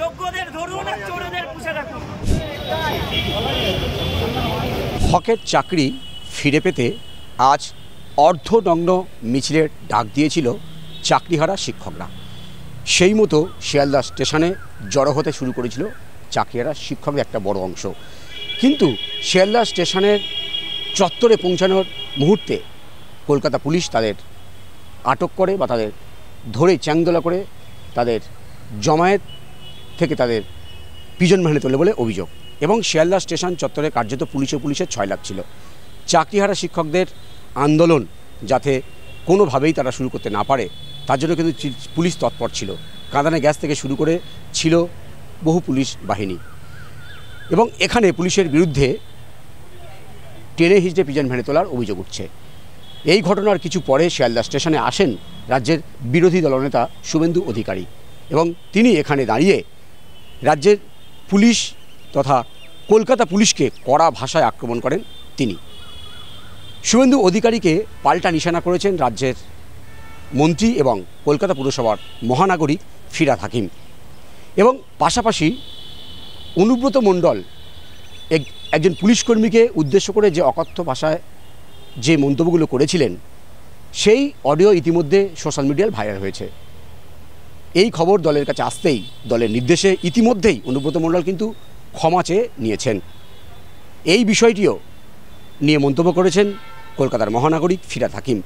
যোগ্যদের ধরুন আর চোরদের পুষে রাখুন। হকের চাকরি ফিরে পেতে আজ অর্ধনগ্ন মিছিলের ডাক দিয়েছিল চাকরিহারা শিক্ষকরা। সেই মতো শিয়ালদা স্টেশনে জড়ো হতে শুরু করেছিল চাকরিহারা শিক্ষকদের একটা বড় অংশ। কিন্তু শিয়ালদা স্টেশনের চত্বরে পৌঁছানোর মুহূর্তে কলকাতা পুলিশ তাদের আটক করে বা তাদের ধরে চ্যাংদোলা করে তাদের জমায়েত থেকে তাদের পিজন ভ্যানে তোলে বলে অভিযোগ। এবং শিয়ালদা স্টেশন চত্বরে কার্যত পুলিশের 6 লাখ ছিল। চাকরিহারা শিক্ষকদের আন্দোলন যাতে কোনোভাবেই তারা শুরু করতে না পারে তার জন্য কিন্তু পুলিশ তৎপর ছিল। কাঁদানে গ্যাস থেকে শুরু করে ছিল বহু পুলিশ বাহিনী। এবং এখানে পুলিশের বিরুদ্ধে টেনে হিঁচড়ে পিজন ভ্যানে তোলার অভিযোগ উঠছে। এই ঘটনার কিছু পরে শিয়ালদা স্টেশনে আসেন রাজ্যের বিরোধী দলনেতা শুভেন্দু অধিকারী এবং তিনি এখানে দাঁড়িয়ে রাজ্যের পুলিশ তথা কলকাতা পুলিশকে কড়া ভাষায় আক্রমণ করেন। তিনি শুভেন্দু অধিকারীকে পাল্টা নিশানা করেছেন রাজ্যের মন্ত্রী এবং কলকাতা পুরসভার মহানাগরিক ফিরহাদ হাকিম। এবং পাশাপাশি অনুব্রত মণ্ডল একজন পুলিশকর্মীকে উদ্দেশ্য করে যে অকথ্য ভাষায় যে মন্তব্যগুলো করেছিলেন সেই অডিও ইতিমধ্যে সোশ্যাল মিডিয়ায় ভাইরাল হয়েছে। এই খবর দলের কাছে আসতেই দলের নির্দেশে ইতিমধ্যেই অনুব্রত মণ্ডল কিন্তু ক্ষমা চেয়ে নিয়েছেন। এই বিষয়টিও নিয়ে মন্তব্য করেছেন কলকাতার মহানাগরিক ফিরহাদ হাকিম।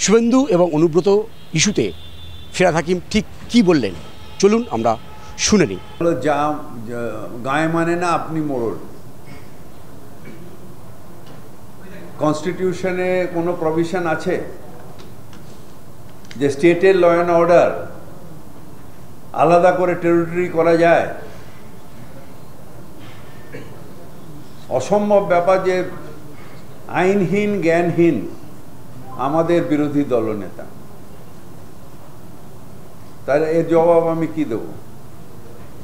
শুভেন্দু এবং অনুব্রত ইস্যুতে ফিরহাদ হাকিম ঠিক কী বললেন চলুন আমরা শুনে নিই। যা গায়ে মানে না আপনি মোড়ল। কনস্টিটিউশনে কোনো প্রভিশন আছে যে স্টেটের ল অ্যান্ড অর্ডার আলাদা করে টেরিটরি করা যায়? অসম্ভব ব্যাপার যে আইনহীন জ্ঞানহীন আমাদের বিরোধী দলনেতা। তাহলে এর জবাব আমি কি দেব?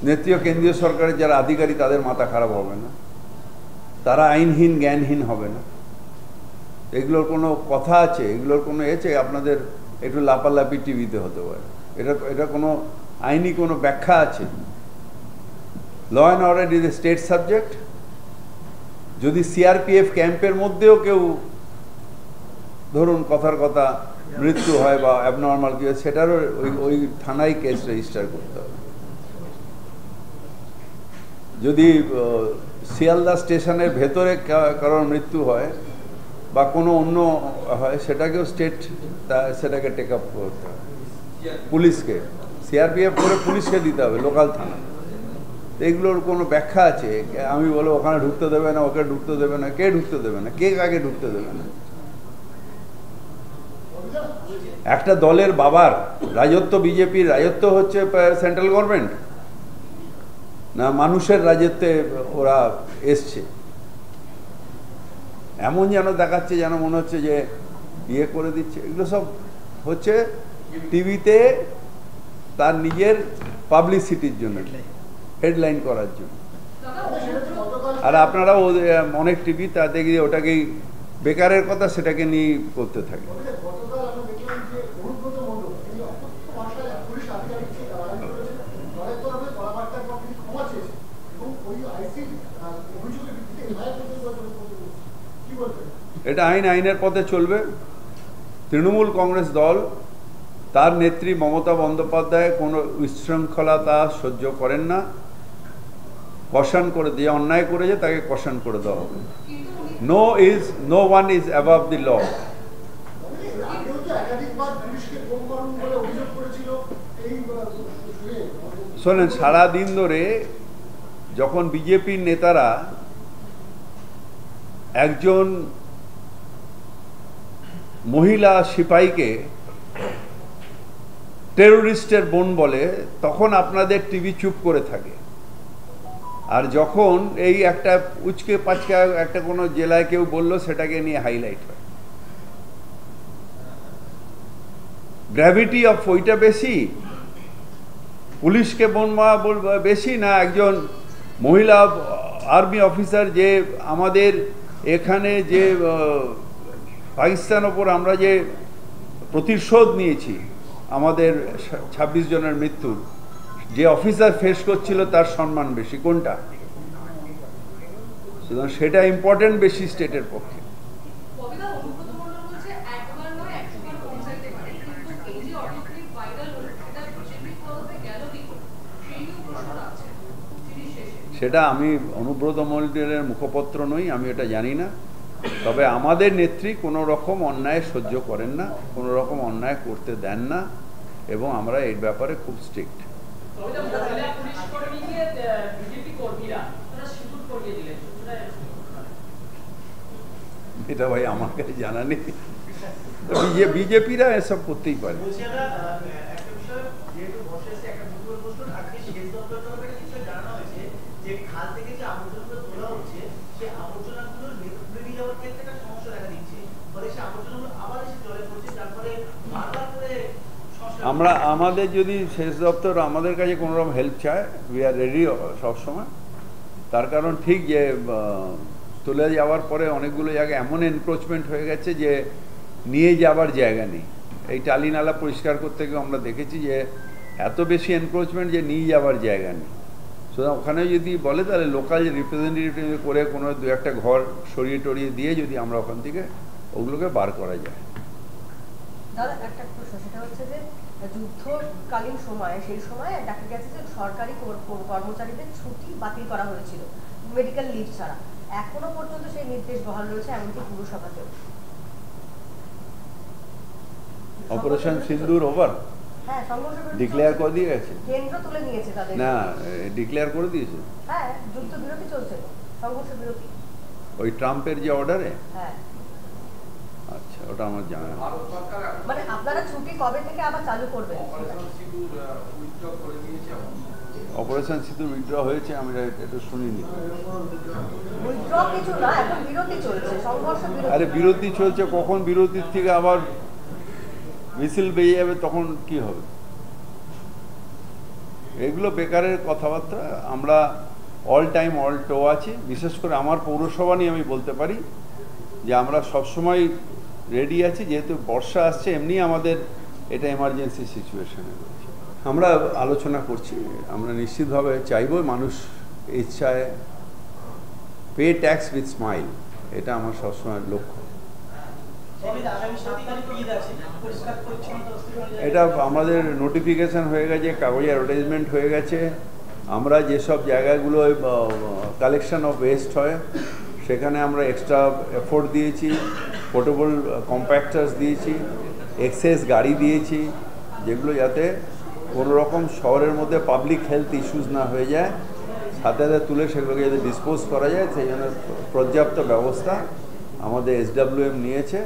নেত্রীয় কেন্দ্রীয় সরকারের যারা আধিকারিক তাদের মাথা খারাপ হবে না? তারা আইনহীন জ্ঞানহীন হবে না? এগুলোর কোনো কথা আছে? এগুলোর কোনো এছে? আপনাদের একটু লাপালাপি টিভিতে হতে পারে। এটা কোনো আইনি কোনো ব্যাখ্যা আছে? Law and order is a state subject. যদি সিআরপিএফ ক্যাম্পের মধ্যেও কেউ ধরুন কথার কথা মৃত্যু হয় বা অ্যাবনর্মাল কি হয় সেটারও ওই থানায় কেস রেজিস্টার করতে হবে। যদি শিয়ালদা স্টেশনের ভেতরে কারোর মৃত্যু হয় বা কোনো অন্য হয় সেটাকেও স্টেট সেটাকে টেক আপ করতে হবে। পুলিশকে সিআরপিএফ করে পুলিশকে দিতে হবে, লোকাল থানা। এগুলোর কোনো ব্যাখ্যা আছে? আমি বলবো ওখানে ঢুকতে দেবে না, ওকে ঢুকতে দেবে না। কে ঢুকতে দেবে না? কে কাকে ঢুকতে দেবে না? একটা দলের বাবার রাজত্ব, বিজেপির রাজত্ব হচ্ছে সেন্ট্রাল গভর্নমেন্ট না মানুষের রাজত্বে ওরা এসছে? এমন যেন দেখাচ্ছে যেন মনে হচ্ছে যে ইয়ে করে দিচ্ছে। এগুলো সব হচ্ছে টিভিতে তার নিজের পাবলিসিটির জন্য, হেডলাইন করার জন্য। আর আপনারাও অনেক টিভি তা দেখি ওটাকেই বেকারের কথা সেটাকে নিয়ে করতে থাকে। এটা আইনের পথে চলবে। তৃণমূল কংগ্রেস দল তার নেত্রী মমতা বন্দ্যোপাধ্যায় কোনো বিশৃঙ্খলতা সহ্য করেন না। কশন করে দিয়ে অন্যায় করেছে তাকে কশন করে দেওয়া হবে। No one is above the law. শোনেন, সারাদিন ধরে যখন বিজেপির নেতারা একজন মহিলা সিপাহীকে টেরোরিস্টের বোন বলে তখন আপনাদের টিভি চুপ করে থাকে। আর যখন এই একটা উচকে পাচকা একটা কোনো জেলায় কেউ বললো সেটাকে নিয়ে হাইলাইট হয়। গ্র্যাভিটি অফ ওইটা বেশি, পুলিশকে বোন বেশি না একজন মহিলা আর্মি অফিসার যে আমাদের এখানে যে পাকিস্তান ওপর আমরা যে প্রতিশোধ নিয়েছি আমাদের 26 জনের মৃত্যুর যে অফিসার ফেস করছিল তার সম্মান বেশি, কোনটা? সুতরাং সেটা ইম্পর্টেন্ট বেশি স্টেটের পক্ষে। সেটা আমি অনুব্রত মণ্ডলের মুখপত্র নই, আমি এটা জানি না। তবে আমাদের নেত্রী কোনো রকম অন্যায় সহ্য করেন না, কোনো রকম অন্যায় করতে দেন না, এবং আমরা এর ব্যাপারে খুব স্ট্রিক্ট। এটা ভাই আমার কাছে জানা নেই, বিজেপিরা এসব করতেই পারে। আমরা আমাদের যদি সেচ দপ্তর আমাদের কাছে কোনো রকম হেল্প চায়, উই আর রেডি সবসময়। তার কারণ ঠিক যে তুলে যাওয়ার পরে অনেকগুলো জায়গায় এমন এনক্রোচমেন্ট হয়ে গেছে যে নিয়ে যাবার জায়গা নেই। এই টালি নালা পরিষ্কার করতে গিয়ে আমরা দেখেছি যে এত বেশি এনক্রোচমেন্ট যে নিয়ে যাবার জায়গা নেই। সুতরাং ওখানে যদি বলে তাহলে লোকাল রিপ্রেজেন্টেটিভ করে কোনো দু একটা ঘর সরিয়ে টরিয়ে দিয়ে যদি আমরা ওখান থেকে ওগুলোকে বার করা যায়। দাদা একটা প্রশ্ন, সেটা হচ্ছে যে যুদ্ধকালীন সময়ে সেই সময় দেখা গেছে যে সরকারি কর্মচারীদের ছুটি বাতিল করা হয়েছিল মেডিকেল লিভ ছাড়া, এখনো পর্যন্ত সেই নির্দেশ বহাল রয়েছে, এমনকি পুরসভাতেও। অপারেশন সিন্দুর ওভার হ্যাঁ, ডিক্লেয়ার করে দিয়ে গেছে, কেন্দ্র তুলে নিয়েছে তাদের। না ডিক্লেয়ার করে দিয়েছে। হ্যাঁ, যুদ্ধ বিরতি চলছে, সংঘর্ষ বিরতি, ওই ট্রাম্পের যে অর্ডারে। হ্যাঁ আচ্ছা, ওটা আমার জানা নেই। মানে আপনারা ছুটি কবে থেকে আবার চালু করবেন? অপারেশন সিঁদুর উইথড্র হয়েছে, আমি এটা শুনিনি। উইথড্র কিছু না, এখন বিরতি চলছে, সংঘর্ষ বিরতি। আরে বিরতি চলছে, কখন বিরতির থেকে আবার মিছিল বেরিয়ে যাবে তখন কি হবে? এগুলো বেকারের কথাবার্তা। আমরা অল টাইম অল টো আছি। বিশেষ করে আমার পৌরসভা নিয়ে আমি বলতে পারি যে আমরা সবসময় রেডি আছি, যেহেতু বর্ষা আসছে, এমনি আমাদের এটা এমার্জেন্সি সিচুয়েশনে রয়েছে। আমরা আলোচনা করছি, আমরা নিশ্চিতভাবে চাইব মানুষ ইচ্ছায় পে ট্যাক্স উইথ স্মাইল, এটা আমার সবসময় লক্ষ্য। এটা আমাদের নোটিফিকেশান হয়ে গেছে, কাগজে অ্যাডভার্টাইজমেন্ট হয়ে গেছে। আমরা যেসব জায়গাগুলো কালেকশন অফ ওয়েস্ট হয় সেখানে আমরা এক্সট্রা এফোর্ট দিয়েছি, পোর্টেবল কম্প্যাক্টার্স দিয়েছি, এক্সেস গাড়ি দিয়েছি, যেগুলো যাতে কোনো রকম শহরের মধ্যে পাবলিক হেলথ ইস্যুস না হয়ে যায়, সাথে সাথে তুলে সেগুলোকে যাতে ডিসপোজ করা যায় সেই জন্য পর্যাপ্ত ব্যবস্থা আমাদের SWM নিয়েছে।